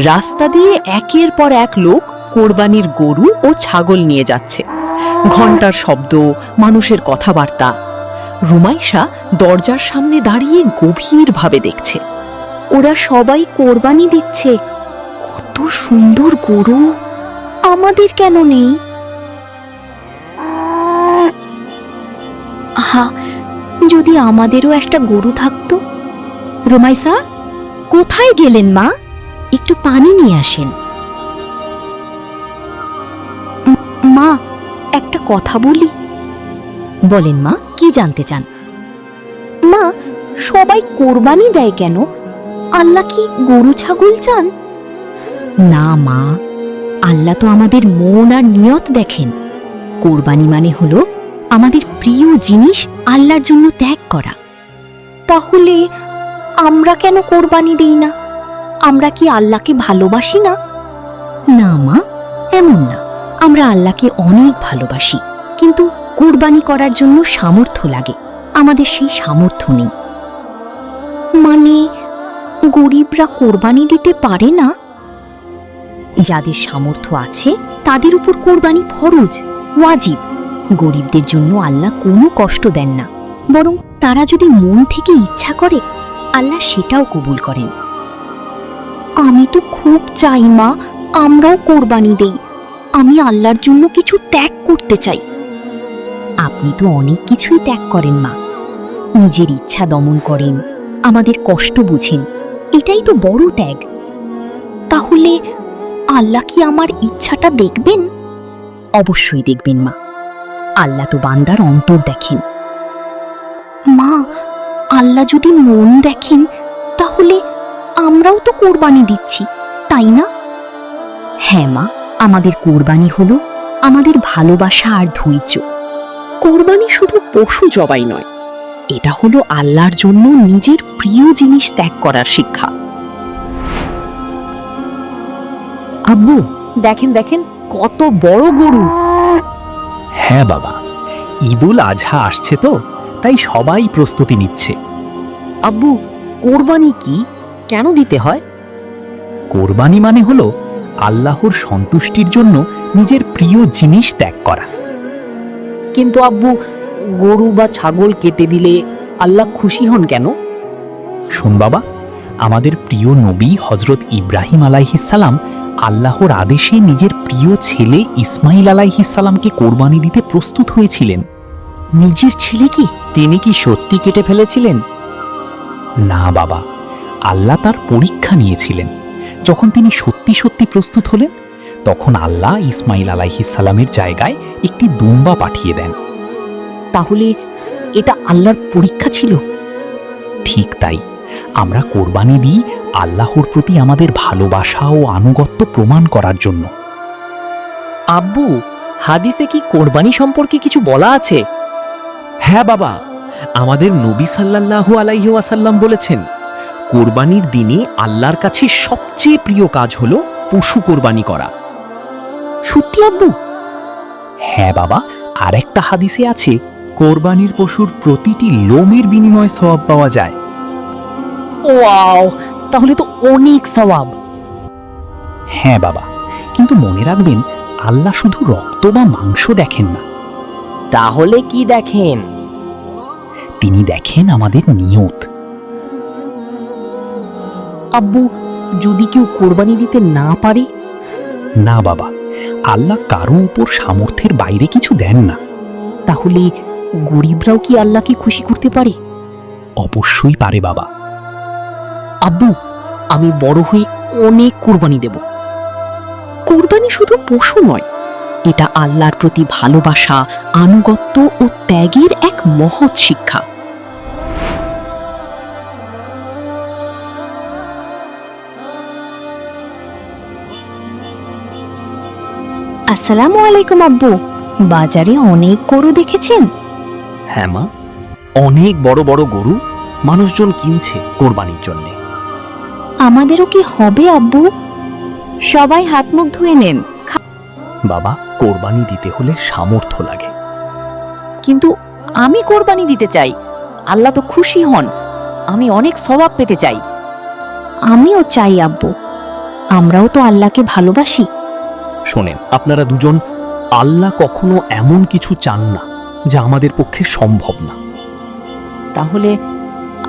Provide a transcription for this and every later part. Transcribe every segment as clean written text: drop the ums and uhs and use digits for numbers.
রাস্তা দিয়ে একের পর এক লোক কোরবানির গরু ও ছাগল নিয়ে যাচ্ছে। ঘণ্টার শব্দ, মানুষের কথাবার্তা। রুমাইশা দরজার সামনে দাঁড়িয়ে গভীরভাবে দেখছে। ওরা সবাই কোরবানি দিচ্ছে। কত সুন্দর গরু, আমাদের কেন নেই? আহা, যদি আমাদেরও একটা গরু থাকতো। রুমাইসা, কোথায় গেলেন মা? একটু পানি নিয়ে আসেন। মা, একটা কথা বলি। বলেন মা, কি জানতে চান? মা, সবাই কোরবানি দেয় কেন? আল্লাহ কি গরু ছাগল চান? না মা, আল্লাহ তো আমাদের মন আর নিয়ত দেখেন। কোরবানি মানে হলো আমাদের প্রিয় জিনিস আল্লাহর জন্য ত্যাগ করা। তাহলে আমরা কেন কোরবানি দেই না? আমরা কি আল্লাহকে ভালোবাসি না? না মা, এমন না। আমরা আল্লাহকে অনেক ভালোবাসি, কিন্তু কোরবানি করার জন্য সামর্থ্য লাগে। আমাদের সেই সামর্থ্য নেই। মানে গরিবরা কোরবানি দিতে পারে না? যাদের সামর্থ্য আছে তাদের উপর কোরবানি ফরজ, ওয়াজিব। গরিবদের জন্য আল্লাহ কোনো কষ্ট দেন না, বরং তারা যদি মন থেকে ইচ্ছা করে আল্লাহ সেটাও কবুল করেন। আমি তো খুব চাই মা, আমরাও কোরবানি দেই। আমি আল্লাহর জন্য কিছু ত্যাগ করতে চাই। আপনি তো অনেক কিছুই ত্যাগ করেন মা। নিজের ইচ্ছা দমন করেন, আমাদের কষ্ট বুঝেন। এটাই তো বড় ত্যাগ। তাহলে আল্লাহ কি আমার ইচ্ছাটা দেখবেন? অবশ্যই দেখবেন মা। আল্লাহ তো বান্দার অন্তর দেখেন। মা, আল্লাহ যদি মন দেখেন তাহলে আমরাও তো কোরবানি দিচ্ছি, তাই না? হ্যাঁ মা, আমাদের কোরবানি হলো আমাদের ভালোবাসা আর ধৈর্য। কোরবানি শুধু পশু জবাই নয়, এটা হলো আল্লাহর জন্য নিজের প্রিয় জিনিস ত্যাগ করার শিক্ষা। আব্বু, দেখেন দেখেন, কত বড় গরু! হ্যাঁ বাবা, ঈদুল আজহা আসছে তো, তাই সবাই প্রস্তুতি নিচ্ছে। আব্বু, কোরবানি কি, কেন দিতে হয়? কোরবানি মানে হলো আল্লাহর সন্তুষ্টির জন্য নিজের প্রিয় জিনিস ত্যাগ করা। কিন্তু আব্বু, গরু বা ছাগল কেটে দিলে আল্লাহ খুশি হন কেন? শোন বাবা, আমাদের প্রিয় নবী হজরত ইব্রাহিম আলাইহিসসালাম আল্লাহর আদেশে নিজের প্রিয় ছেলে ইসমাইল আলাইহিসসালামকে কোরবানি দিতে প্রস্তুত হয়েছিলেন। নিজের ছেলে কি তিনি কি সত্যি কেটে ফেলেছিলেন? না বাবা, আল্লাহ তার পরীক্ষা নিয়েছিলেন। যখন তিনি সত্যি সত্যি প্রস্তুত হলেন, তখন আল্লাহ ইসমাইল আলাইহিসসালামের জায়গায় একটি দুম্বা পাঠিয়ে দেন। তাহলে এটা আল্লাহর পরীক্ষা ছিল? ঠিক তাই, আমরা কোরবানি দিই আল্লাহর প্রতি আমাদের ভালোবাসা ও আনুগত্য প্রমাণ করার জন্য। আব্বু, হাদিসে কি কোরবানি সম্পর্কে কিছু বলা আছে? হ্যাঁ বাবা, আমাদের নবী সাল্লাল্লাহু আলাইহি ওয়াসাল্লাম বলেছেন, কোরবানির দিনে আল্লাহর কাছে সবচেয়ে প্রিয় কাজ হলো পশু কোরবানি করা। সত্যি আব্বু? হ্যাঁ বাবা, আরেকটা হাদিসে আছে, কোরবানির পশুর প্রতিটি লোমের বিনিময়ে সওয়াব পাওয়া যায়। ওয়াও, তাহলে তো অনেক সওয়াব। হ্যাঁ বাবা, কিন্তু মনে রাখবেন, আল্লাহ শুধু রক্ত বা মাংস দেখেন না। তাহলে কি দেখেন? তিনি দেখেন আমাদের নিয়ত। আব্বু, যদি কেউ কোরবানি দিতে না পারে? না বাবা, আল্লাহ কারো উপর সামর্থ্যের বাইরে কিছু দেন না। তাহলে গরিবরাও কি আল্লাহকে খুশি করতে পারে? অবশ্যই পারে বাবা। আব্বু, আমি বড় হয়ে অনেক কোরবানি দেব। কোরবানি শুধু পশু নয়, এটা আল্লাহর প্রতি ভালোবাসা, আনুগত্য ও ত্যাগের এক মহৎ শিক্ষা। আসসালামু আলাইকুম আব্বু, বাজারে অনেক গরু দেখেছেন? হ্যাঁ মা, অনেক বড় বড় গরু মানুষজন কিনছে কোরবানির জন্য। আমাদেরও কি হবে আব্বু? সবাই হাত মুখ ধুয়ে নেন। বাবা, কোরবানি দিতে হলে সামর্থ্য লাগে। কিন্তু আমি কোরবানি দিতে চাই, আল্লাহ তো খুশি হন। আমি অনেক সওয়াব পেতে চাই। আমিও চাই আব্বু, আমরাও তো আল্লাহকে ভালোবাসি। শোনেন, আপনারা দুজন, আল্লাহ কখনো এমন কিছু চান না যা আমাদের পক্ষে সম্ভব না। তাহলে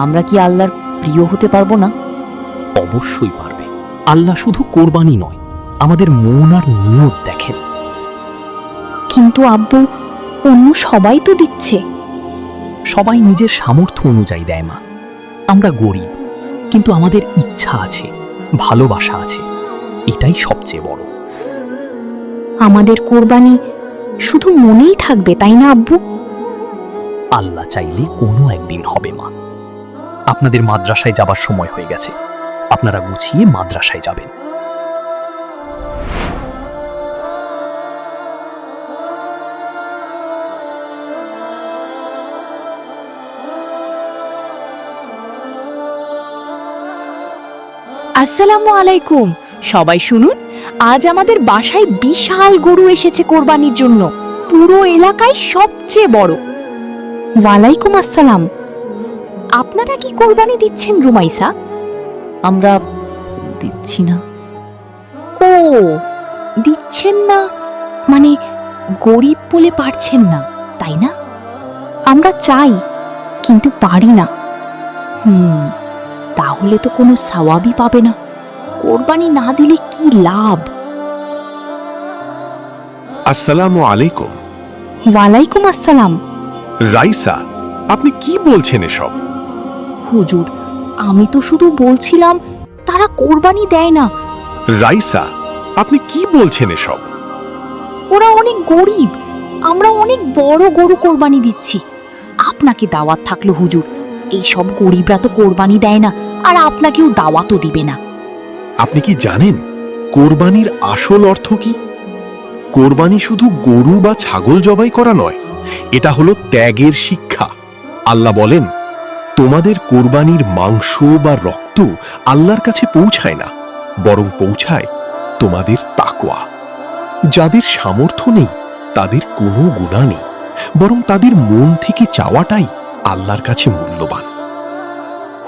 আমরা কি আল্লাহর প্রিয় হতে পারবো না? অবশ্যই পারবে। আল্লাহ শুধু কোরবানি নয়, আমাদের মন আর নিয়ত দেখেন। কিন্তু আব্বু, অন্য সবাই তো দিচ্ছে। সবাই নিজের সামর্থ্য অনুযায়ী দেয় মা। আমরা গরিব, কিন্তু আমাদের ইচ্ছা আছে, ভালোবাসা আছে, এটাই সবচেয়ে বড়। আমাদের কোরবানি শুধু মনেই থাকবে, তাই না আব্বু? আল্লাহ চাইলে কোনো একদিন হবে মা। আপনাদের মাদ্রাসায় যাবার সময় হয়ে গেছে, আপনারা গুছিয়ে মাদ্রাসায় যাবেন। আসসালামু আলাইকুম। সবাই শুনুন, আজ আমাদের বাসায় বিশাল গরু এসেছে কোরবানির জন্য, পুরো এলাকায় সবচেয়ে বড়। ওয়ালাইকুম আসসালাম। আপনারা কি কোরবানি দিচ্ছেন রুমাইসা? আমরা দিচ্ছি না। ও, দিচ্ছেন না মানে গরিব বলে পারছেন না, তাই না? আমরা চাই, কিন্তু পারি না। তাহলে তো কোনো সওয়াবই পাবে না। কোরবানি না দিলে কি লাভ? আসসালামু আলাইকুম। ওয়ালাইকুম আসসালাম। রাইসা, আপনি কি বলছেন এসব? হুজুর, আমি তো শুধু বলছিলাম তারা কোরবানি দেয় না। রাইসা, আপনি কি বলছেন এসব? ওরা অনেক গরিব, আমরা অনেক বড় গরু কোরবানি দিচ্ছি। আপনাকে দাওয়াত থাকলো হুজুর, এই সব গরিবরা তো কোরবানি দেয় না, আর আপনাকেও দাওয়াতও দিবে না। আপনি কি জানেন কোরবানির আসল অর্থ কি? কোরবানি শুধু গরু বা ছাগল জবাই করা নয়, এটা হলো ত্যাগের শিক্ষা। আল্লাহ বলেন, তোমাদের কোরবানির মাংস বা রক্ত আল্লাহর কাছে পৌঁছায় না, বরং পৌঁছায় তোমাদের তাকওয়া। যাদের সামর্থ্য নেই তাদের কোনো গুনাহ নেই, বরং তাদের মন থেকে চাওয়াটাই আল্লাহর কাছে মূল্যবান।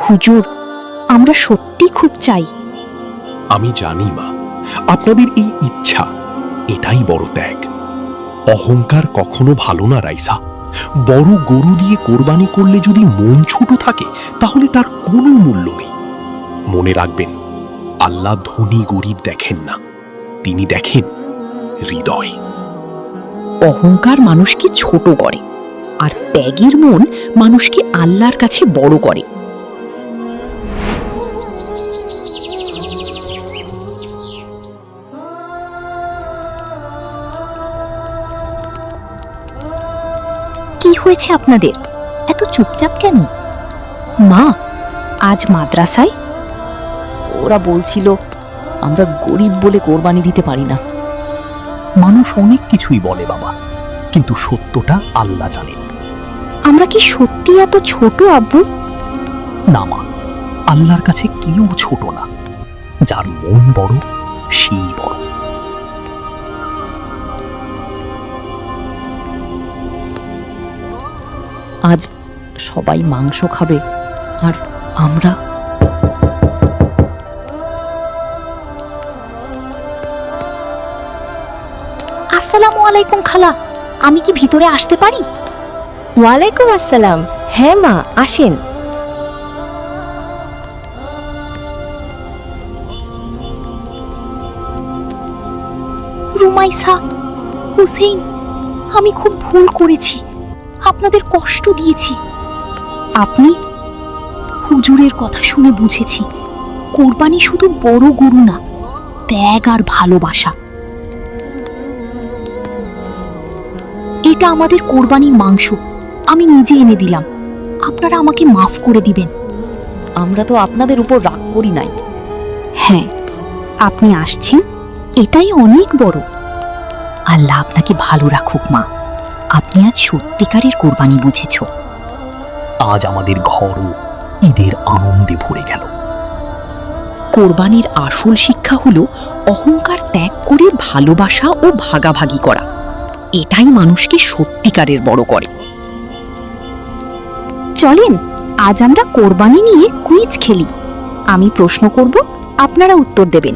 হুজুর, আমরা সত্যি খুব চাই। আমি জানি মা, আপনাদের এই ইচ্ছা, এটাই বড় ত্যাগ। অহংকার কখনো ভালো না রাইসা। বড় গরু দিয়ে কোরবানি করলে যদি মন ছোট থাকে, তাহলে তার কোনো মূল্য নেই। মনে রাখবেন, আল্লাহ ধনী গরিব দেখেন না, তিনি দেখেন হৃদয়। অহংকার মানুষকে ছোট করে, আর ত্যাগের মন মানুষকে আল্লাহর কাছে বড় করে। কি হয়েছে আপনাদের? এত চুপচাপ কেন? মা, আজ মাদ্রাসায় ওরা বলছিল আমরা গরিব বলে কোরবানি দিতে পারি না। মানুষ অনেক কিছুই বলে বাবা, কিন্তু সত্যটা আল্লাহ জানেন। আমরা কি সত্যি এত ছোট আব্বু? না মা, আল্লাহর কাছে কেউ ছোট না। যার মন বড়, সেই বড়। আজ সবাই মাংস খাবে, আর আমরা আসসালামু আলাইকুম খালা, আমি কি ভিতরে আসতে পারি? ওয়ালাইকুম আসসালাম। হ্যাঁ মা, আসেন। রুমাইসা, হুসেইন, আমি খুব ভুল করেছি, আপনাদের কষ্ট দিয়েছি। আপনি? হুজুরের কথা শুনে বুঝেছি, কোরবানি শুধু বড় গরু না, ত্যাগ আর ভালোবাসা। এটা আমাদের কোরবানির মাংস, আমি নিজে এনে দিলাম। আপনারা আমাকে মাফ করে দিবেন। আমরা তো আপনাদের উপর রাগ করি নাই। হ্যাঁ, আপনি আসছেন, এটাই অনেক বড়। আল্লাহ আপনাকে ভালো রাখুক মা, আপনি আজ সত্যিকারের কোরবানি বুঝেছ। আজ আমাদের ঘরও ঈদের আনন্দে ভরে গেল। কোরবানির আসল শিক্ষা হলো অহংকার ত্যাগ করে ভালোবাসা ও ভাগাভাগি করা। এটাই মানুষকে সত্যিকারের বড় করে। চলেন, আজ আমরা কোরবানি নিয়ে কুইজ খেলি। আমি প্রশ্ন করব, আপনারা উত্তর দেবেন।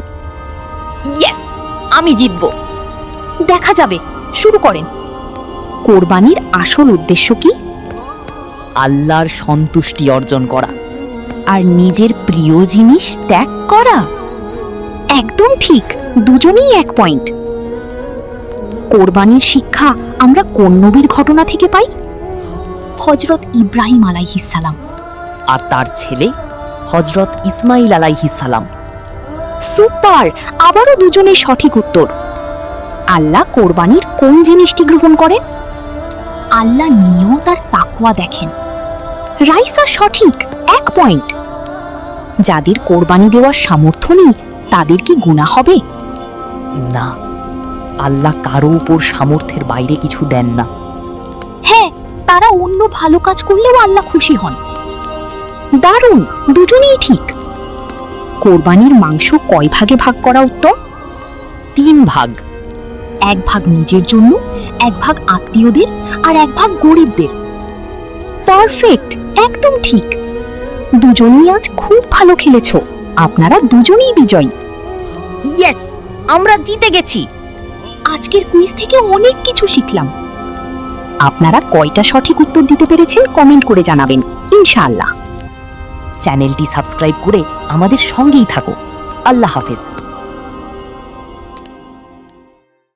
আমি জিতব। দেখা যাবে, শুরু করেন। কোরবানির আসল উদ্দেশ্য কি? আল্লাহর সন্তুষ্টি অর্জন করা। আর নিজের প্রিয় জিনিস ত্যাগ করা। একদম ঠিক, দুজনেই 1 পয়েন্ট। কোরবানির শিক্ষা আমরা কোন নবীর ঘটনা থেকে পাই? হযরত ইব্রাহিম আলাইহিসসালাম। আর তার ছেলে হযরত ইসমাইল আলাইহিসসালাম। সুপার, আবারও দুজনের সঠিক উত্তর। আল্লাহ কোরবানির কোন জিনিসটি গ্রহণ করেন? আল্লাহ নিয়ত আর তাকওয়া দেখেন। রাইসা সঠিক, 1 পয়েন্ট। যাদের কোরবানি দেওয়ার সামর্থ্য নেই তাদের কি গুনাহ হবে? না, আল্লাহ কারো উপর সামর্থ্যের বাইরে কিছু দেন না। হ্যাঁ, তারা অন্য ভালো কাজ করলেও আল্লাহ খুশি হন। দারুণ, দুজনেই ঠিক। কোরবানির মাংস কয় ভাগে ভাগ করা উত্তম? 3 ভাগ। 1 ভাগ নিজের জন্য, 1 ভাগ আত্মীয়দের, আর 1 ভাগ গরিবদের। পারফেক্ট, একদম ঠিক। দুজনেই আজ খুব ভালো খেলেছো। আপনারা দুজনেই বিজয়ী। ইয়েস, আমরা জিতে গেছি। আজকের কুইজ থেকে অনেক কিছু শিখলাম। আপনারা কয়টা সঠিক উত্তর দিতে পেরেছেন কমেন্ট করে জানাবেন ইনশাআল্লাহ। চ্যানেলটি সাবস্ক্রাইব করে আমাদের সঙ্গেই থাকো। আল্লাহ হাফেজ।